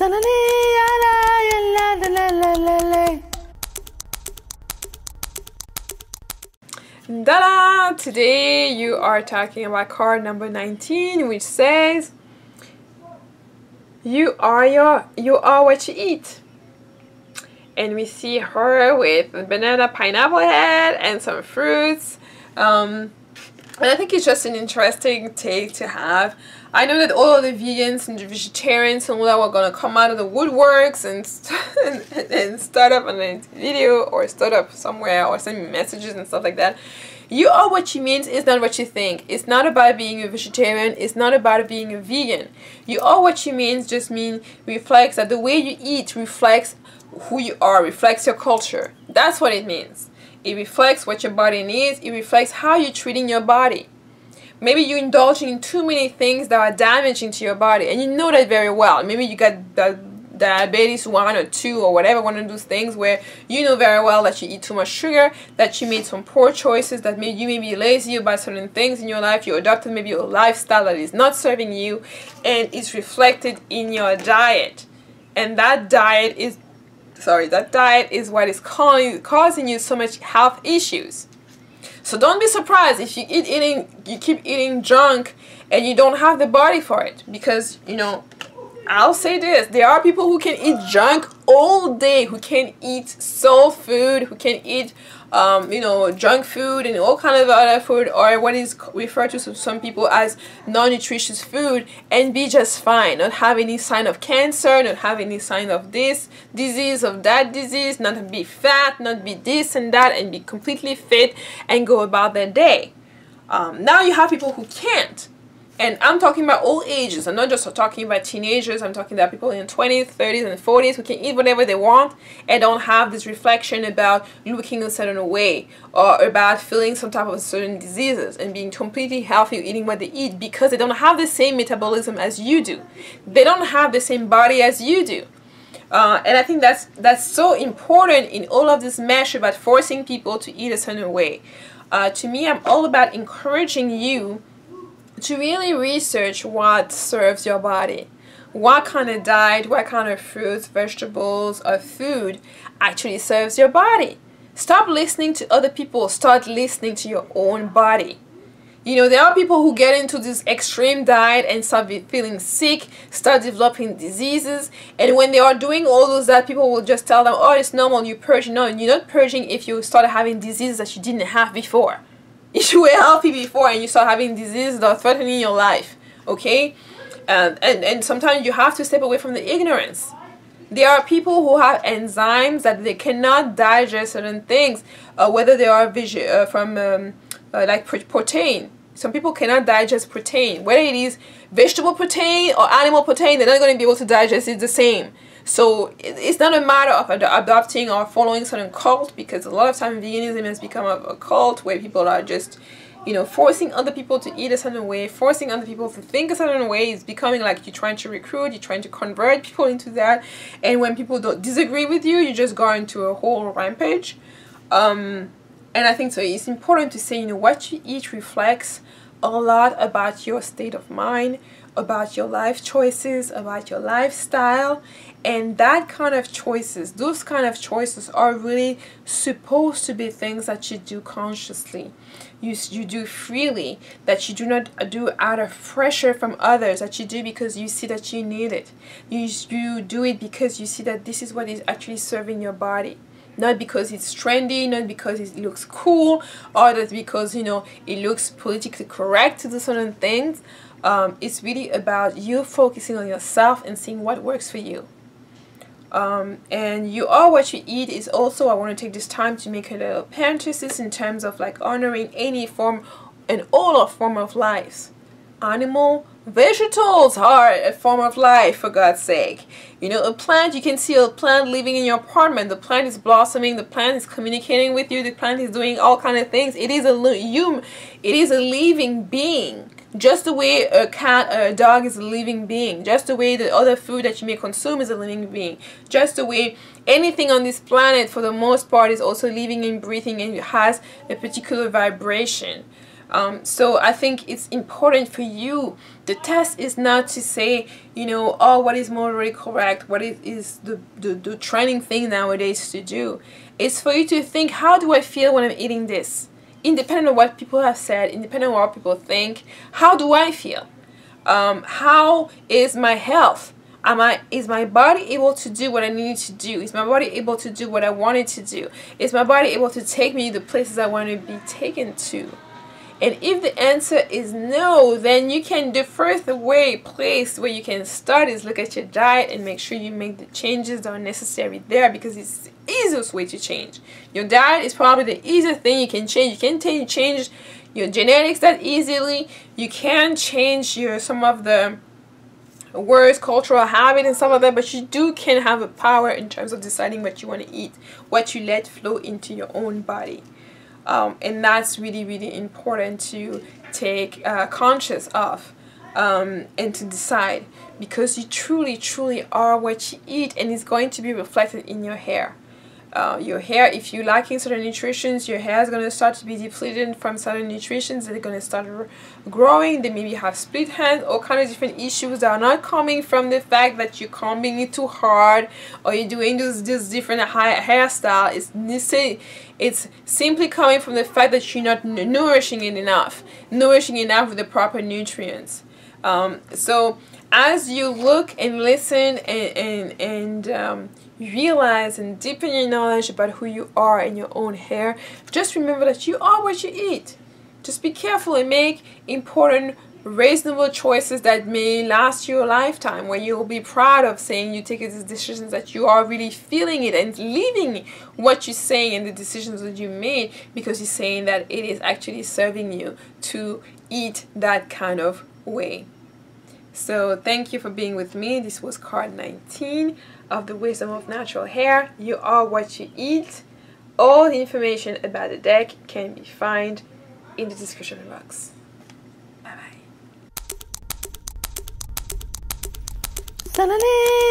Ta-da! Today you are talking about card number 19, which says you are what you eat. And we see her with a banana pineapple head and some fruits. And I think it's just an interesting take to have. I know that all of the vegans and the vegetarians and all that were gonna come out of the woodworks and start up on a video or start up somewhere or send me messages and stuff like that. You are what you mean is not what you think. It's not about being a vegetarian. It's not about being a vegan. You are what you mean just reflects that the way you eat reflects who you are, reflects your culture. That's what it means. It reflects what your body needs. It reflects how you're treating your body. Maybe you're indulging in too many things that are damaging to your body, and you know that very well. Maybe you got the diabetes 1 or 2 or whatever, one of those things where you know very well that you eat too much sugar, that you made some poor choices, that maybe you may be lazy about certain things in your life, you adopted maybe a lifestyle that is not serving you, and it's reflected in your diet. And that diet is what is causing you so much health issues. So don't be surprised if you keep eating junk and you don't have the body for it, because, you know, I'll say this, there are people who can eat junk all day, who can eat soul food, who can eat you know, junk food and all kind of other food, or what is referred to some people as non-nutritious food, and be just fine, not have any sign of cancer, not have any sign of this disease, of that disease, not be fat, not be this and that, and be completely fit and go about their day. Now you have people who can't. And I'm talking about all ages. I'm not just talking about teenagers. I'm talking about people in 20s, 30s, and 40s who can eat whatever they want and don't have this reflection about looking a certain way or about feeling some type of certain diseases and being completely healthy eating what they eat, because they don't have the same metabolism as you do. They don't have the same body as you do. And I think that's so important in all of this mesh about forcing people to eat a certain way. To me, I'm all about encouraging you to really research what serves your body. What kind of diet, what kind of fruits, vegetables, or food actually serves your body. Stop listening to other people. Start listening to your own body. You know, there are people who get into this extreme diet and start feeling sick, start developing diseases, and when they are doing all those that, people will just tell them, oh, it's normal, you purge. No, you're not purging if you start having diseases that you didn't have before. If you were healthy before and you start having diseases that are threatening your life, okay? And sometimes you have to step away from the ignorance. There are people who have enzymes that they cannot digest certain things, whether they are like protein. Some people cannot digest protein. Whether it is vegetable protein or animal protein, they're not going to be able to digest it the same. So it's not a matter of adopting or following certain cult, because a lot of times veganism has become a cult where people are just, you know, forcing other people to eat a certain way, forcing other people to think a certain way. It's becoming like you're trying to recruit, you're trying to convert people into that, and when people don't disagree with you, you just go into a whole rampage. And I think so it's important to say, you know, what you eat reflects a lot about your state of mind, about your life choices, about your lifestyle, and that kind of choices, those kind of choices are really supposed to be things that you do consciously, you do freely, that you do not do out of pressure from others, that you do because you see that you need it. You do it because you see that this is what is actually serving your body. Not because it's trendy, not because it looks cool, or that because, you know, it looks politically correct to do certain things. It's really about you focusing on yourself and seeing what works for you. And you are what you eat is also, I want to take this time to make a little parenthesis in terms of like honoring any form and all of form of life. Animal, vegetables are a form of life, for God's sake. You know, a plant, you can see a plant living in your apartment. The plant is blossoming, the plant is communicating with you, the plant is doing all kind of things. It is a living being. Just the way a cat or a dog is a living being. Just the way the other food that you may consume is a living being. Just the way anything on this planet, for the most part, is also living and breathing, and it has a particular vibration. So I think it's important for you The test is not to say, you know, oh, what is morally correct, what is the trending thing nowadays to do. It's for you to think, how do I feel when I'm eating this? Independent of what people have said, independent of what people think, how do I feel? How is my health? Is my body able to do what I need to do? Is my body able to do what I wanted to do? Is my body able to take me to the places I want to be taken to? And if the answer is no, then you can, the first place where you can start is look at your diet and make sure you make the changes that are necessary there, because it's the easiest way to change. Your diet is probably the easiest thing you can change. You can change your genetics that easily. You can change some of the words, cultural habit and stuff like that, but you can have a power in terms of deciding what you want to eat, what you let flow into your own body. And that's really, really important to take conscious of and to decide, because you truly, truly are what you eat, and it's going to be reflected in your hair. Your hair, if you're lacking certain nutrients, your hair is going to start to be depleted from certain nutrients. They're going to start growing. They maybe have split hands, all kinds of different issues that are not coming from the fact that you're combing it too hard or you're doing this different hairstyle. It's simply coming from the fact that you're not nourishing it enough, with the proper nutrients. So as you look and listen and realize and deepen your knowledge about who you are in your own hair, just remember that you are what you eat. Just be careful and make important, reasonable choices that may last you a lifetime, where you'll be proud of saying you take these decisions, that you are really feeling it and living what you're saying and the decisions that you made, because you're saying that it is actually serving you to eat that kind of way. So thank you for being with me. This was card 19 of the Wisdom of Natural Hair. You are what you eat. All the information about the deck can be found in the description box. Bye bye.